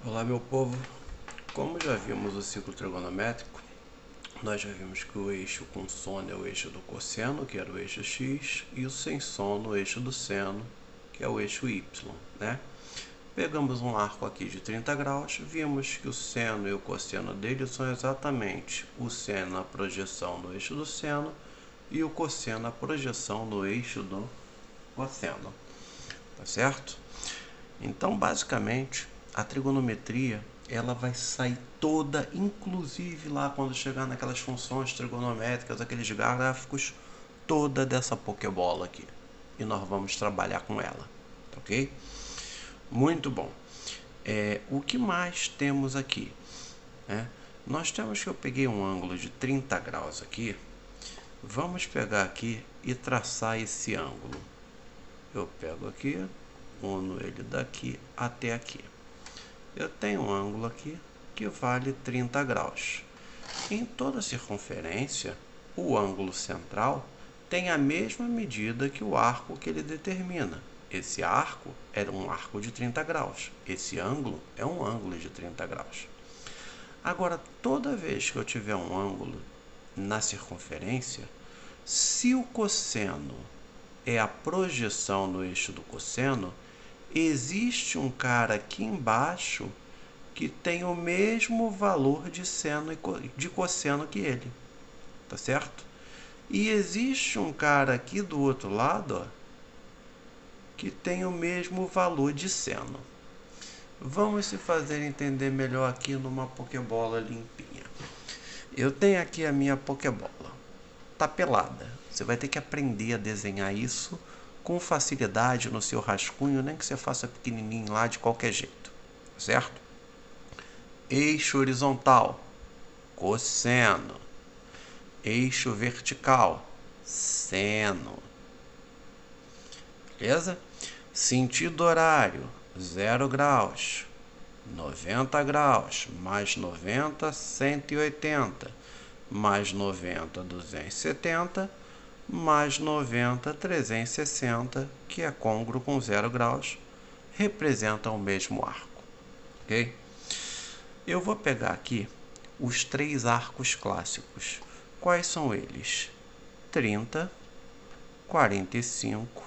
Olá, meu povo. Como já vimos o ciclo trigonométrico, nós já vimos que o eixo com sono é o eixo do cosseno, que era o eixo x, e o sem sono, o eixo do seno, que é o eixo y, né? Pegamos um arco aqui de 30 graus, vimos que o seno e o cosseno dele são exatamente o seno a projeção no eixo do seno e o cosseno a projeção no eixo do cosseno, tá certo? Então, basicamente, a trigonometria ela vai sair toda, inclusive lá quando chegar naquelas funções trigonométricas, aqueles gráficos, toda dessa pokebola aqui. E nós vamos trabalhar com ela, ok? Muito bom. O que mais temos aqui? Nós temos que eu peguei um ângulo de 30 graus aqui. Vamos pegar aqui e traçar esse ângulo. Eu pego aqui, uno ele daqui até aqui. Eu tenho um ângulo aqui que vale 30 graus. Em toda circunferência, o ângulo central tem a mesma medida que o arco que ele determina. Esse arco era um arco de 30 graus. Esse ângulo é um ângulo de 30 graus. Agora, toda vez que eu tiver um ângulo na circunferência, se o cosseno é a projeção no eixo do cosseno, existe um cara aqui embaixo que tem o mesmo valor de seno e de cosseno que ele, tá certo? E existe um cara aqui do outro lado, ó, que tem o mesmo valor de seno. Vamos se fazer entender melhor aqui numa pokebola limpinha. Eu tenho aqui a minha pokebola, tá pelada. Você vai ter que aprender a desenhar isso com facilidade no seu rascunho, nem que você faça pequenininho lá de qualquer jeito, certo? Eixo horizontal, cosseno. Eixo vertical, seno. Beleza? Sentido horário, 0 graus. 90 graus, mais 90, 180. Mais 90, 270. Mais 90, 360, que é côngruo com 0 graus, representam o mesmo arco, ok? Eu vou pegar aqui os 3 arcos clássicos. Quais são eles? 30, 45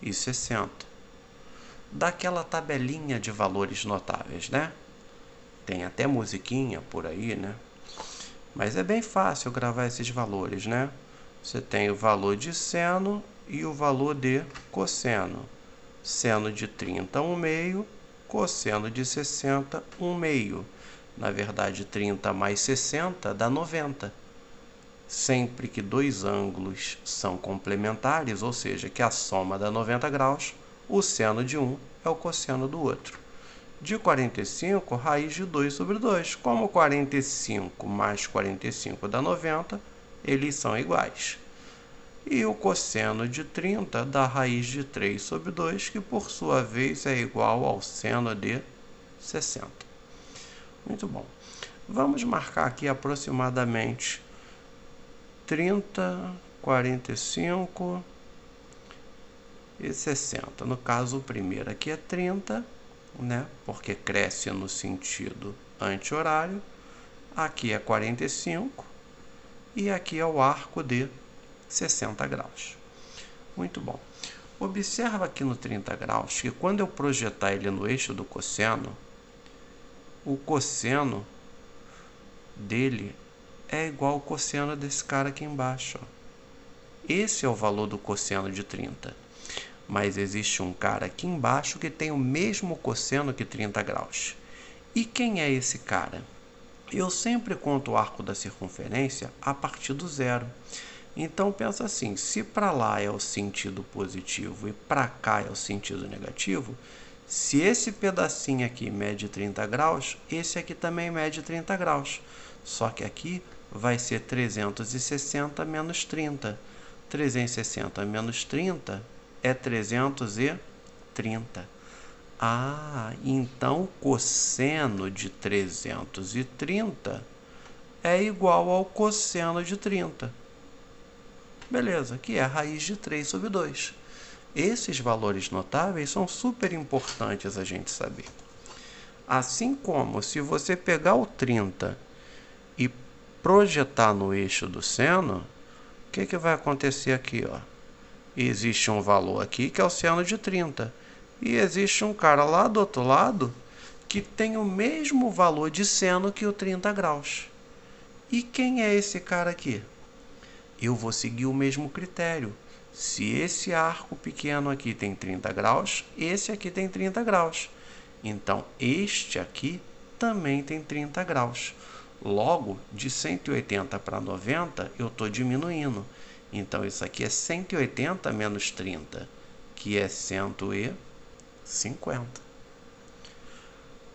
e 60. Daquela tabelinha de valores notáveis, né? Tem até musiquinha por aí, né? Mas é bem fácil gravar esses valores, né? Você tem o valor de seno e o valor de cosseno. Seno de 30, 1 meio. Cosseno de 60, 1 meio. Na verdade, 30 mais 60 dá 90. Sempre que dois ângulos são complementares, ou seja, que a soma dá 90 graus, o seno de um é o cosseno do outro. De 45, raiz de 2 sobre 2. Como 45 mais 45 dá 90, eles são iguais. E o cosseno de 30 dá raiz de 3 sobre 2, que por sua vez é igual ao seno de 60. Muito bom. Vamos marcar aqui aproximadamente 30, 45 e 60. No caso, o primeiro aqui é 30, né? Porque cresce no sentido anti-horário. Aqui é 45 e aqui é o arco de 60 graus. Muito bom. Observa aqui no 30 graus que quando eu projetar ele no eixo do cosseno, o cosseno dele é igual ao cosseno desse cara aqui embaixo. Ó. Esse é o valor do cosseno de 30. Mas existe um cara aqui embaixo que tem o mesmo cosseno que 30 graus. E quem é esse cara? Eu sempre conto o arco da circunferência a partir do zero. Então pensa assim, se para lá é o sentido positivo e para cá é o sentido negativo, se esse pedacinho aqui mede 30 graus, esse aqui também mede 30 graus. Só que aqui vai ser 360 menos 30. 360 menos 30 é 330. Ah, então o cosseno de 330 é igual ao cosseno de 30. Beleza, que é a raiz de 3 sobre 2. Esses valores notáveis são super importantes a gente saber. Assim como se você pegar o 30 e projetar no eixo do seno, o que vai acontecer aqui, ó? Existe um valor aqui que é o seno de 30. E existe um cara lá do outro lado que tem o mesmo valor de seno que o 30 graus. E quem é esse cara aqui? Eu vou seguir o mesmo critério. Se esse arco pequeno aqui tem 30 graus, esse aqui tem 30 graus. Então, este aqui também tem 30 graus. Logo, de 180 para 90, eu estou diminuindo. Então, isso aqui é 180 menos 30, que é 150.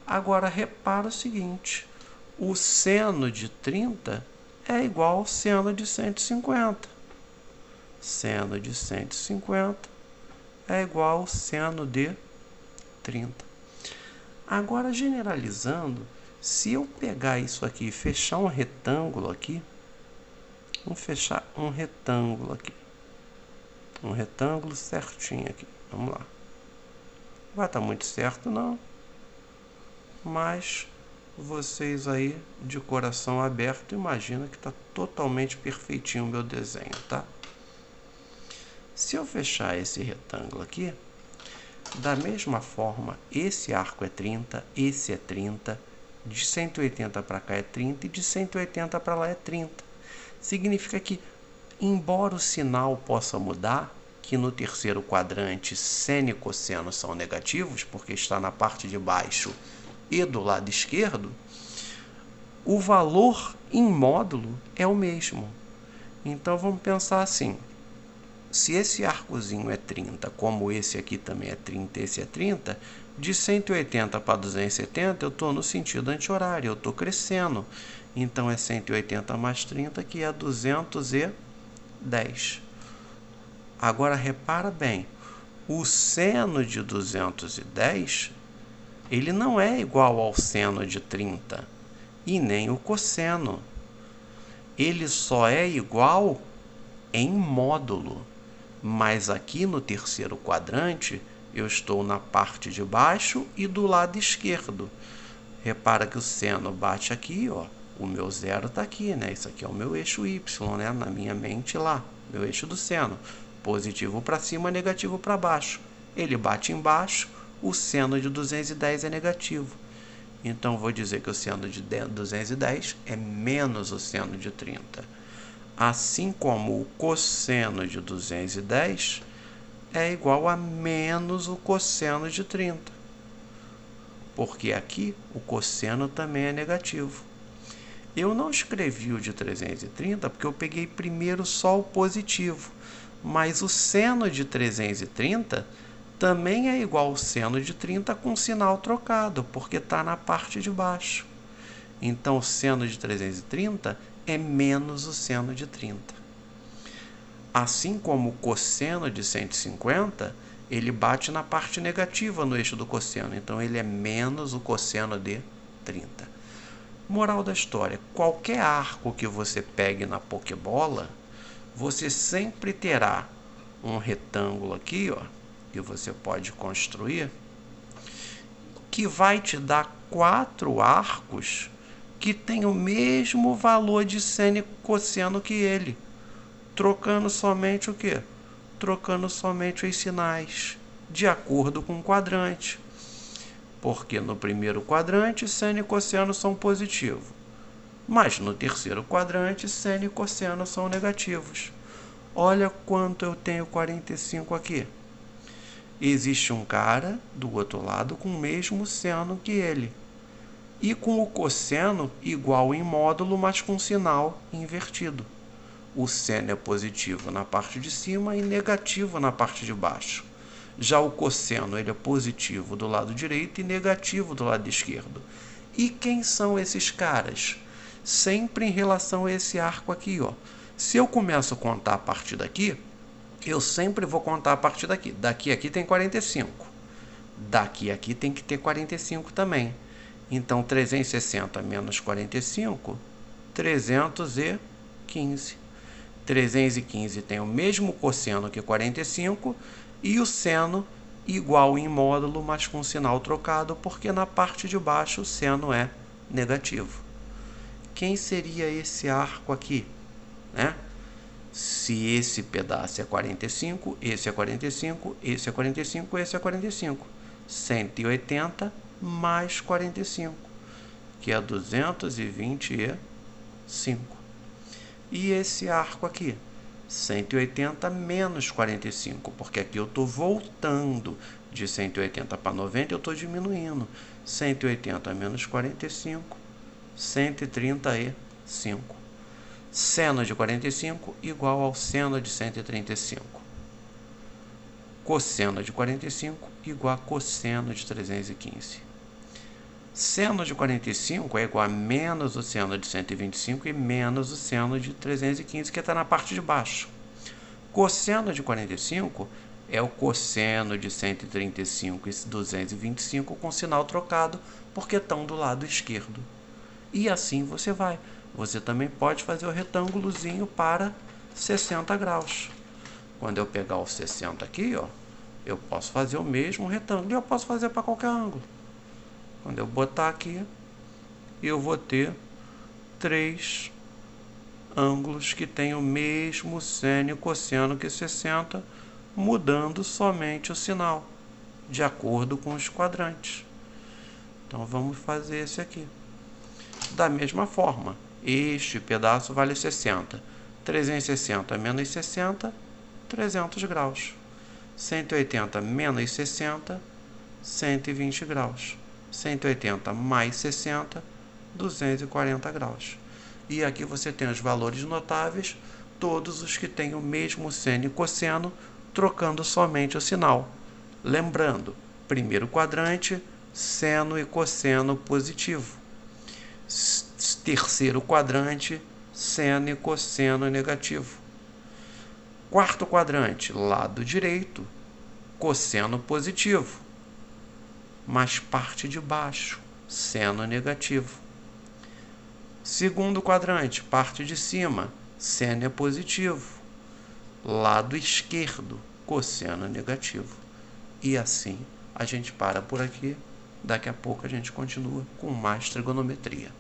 Agora, repara o seguinte. O seno de 30 é igual ao seno de 150. Seno de 150 é igual ao seno de 30. Agora, generalizando, se eu pegar isso aqui e fechar um retângulo aqui, vamos fechar um retângulo aqui. Um retângulo certinho aqui. Vamos lá. Não vai estar muito certo, não. Mas vocês aí, de coração aberto, imaginam que está totalmente perfeitinho o meu desenho, tá? Se eu fechar esse retângulo aqui, da mesma forma, esse arco é 30, esse é 30, de 180 para cá é 30 e de 180 para lá é 30. Significa que, embora o sinal possa mudar, que no terceiro quadrante seno e cosseno são negativos, porque está na parte de baixo e do lado esquerdo, o valor em módulo é o mesmo. Então vamos pensar assim, se esse arcozinho é 30, como esse aqui também é 30, esse é 30, de 180 para 270 eu estou no sentido anti-horário, eu estou crescendo. Então é 180 mais 30, que é 210. Agora repara bem, o seno de 210, ele não é igual ao seno de 30, e nem o cosseno. Ele só é igual em módulo. Mas aqui no terceiro quadrante, eu estou na parte de baixo e do lado esquerdo. Repara que o seno bate aqui, ó. O meu zero está aqui, né? Isso aqui é o meu eixo Y, né? Na minha mente lá, meu eixo do seno. Positivo para cima, negativo para baixo. Ele bate embaixo, o seno de 210 é negativo. Então, vou dizer que o seno de 210 é menos o seno de 30. Assim como o cosseno de 210 é igual a menos o cosseno de 30. Porque aqui o cosseno também é negativo. Eu não escrevi o de 330 porque eu peguei primeiro só o positivo. Mas o seno de 330 também é igual ao seno de 30 com sinal trocado, porque está na parte de baixo. Então, o seno de 330 é menos o seno de 30. Assim como o cosseno de 150, ele bate na parte negativa no eixo do cosseno. Então, ele é menos o cosseno de 30. Moral da história, qualquer arco que você pegue na pokebola, você sempre terá um retângulo aqui, ó, que você pode construir, que vai te dar 4 arcos que tem o mesmo valor de seno e cosseno que ele, trocando somente o quê? Trocando somente os sinais, de acordo com o quadrante. Porque no primeiro quadrante, seno e cosseno são positivos, mas no terceiro quadrante, seno e cosseno são negativos. Olha quanto eu tenho 45 aqui. Existe um cara do outro lado com o mesmo seno que ele. E com o cosseno igual em módulo, mas com sinal invertido. O seno é positivo na parte de cima e negativo na parte de baixo. Já o cosseno ele é positivo do lado direito e negativo do lado esquerdo. E quem são esses caras? Sempre em relação a esse arco aqui, ó. Se eu começo a contar a partir daqui, eu sempre vou contar a partir daqui. Daqui aqui tem 45. Daqui aqui tem que ter 45 também. Então, 360 menos 45, 315. 315 tem o mesmo cosseno que 45 e o seno igual em módulo, mas com sinal trocado, porque na parte de baixo o seno é negativo. Quem seria esse arco aqui, né? Se esse pedaço é 45, esse é 45, esse é 45, esse é 45. 180 mais 45, que é 225. E esse arco aqui, 180 menos 45, porque aqui eu estou voltando de 180 para 90, eu estou diminuindo. 180 menos 45, 135. Seno de 45 igual ao seno de 135. Cosseno de 45 igual a cosseno de 315. Seno de 45 é igual a menos o seno de 125 e menos o seno de 315, que está na parte de baixo. Cosseno de 45 é o cosseno de 135 e 225 com sinal trocado, porque estão do lado esquerdo. E assim você vai. Você também pode fazer o retângulozinho para 60 graus. Quando eu pegar o 60 aqui, ó, eu posso fazer o mesmo retângulo. E eu posso fazer para qualquer ângulo. Quando eu botar aqui, eu vou ter 3 ângulos que têm o mesmo seno e cosseno que 60, mudando somente o sinal, de acordo com os quadrantes. Então, vamos fazer esse aqui. Da mesma forma, este pedaço vale 60. 360 menos 60, 300 graus. 180 menos 60, 120 graus. 180 mais 60, 240 graus. E aqui você tem os valores notáveis, todos os que têm o mesmo seno e cosseno, trocando somente o sinal. Lembrando, primeiro quadrante, seno e cosseno positivo. Terceiro quadrante, seno e cosseno negativo. Quarto quadrante, lado direito, cosseno positivo, mas parte de baixo, seno negativo. Segundo quadrante, parte de cima, seno é positivo, lado esquerdo, cosseno negativo. E assim a gente para por aqui. Daqui a pouco a gente continua com mais trigonometria.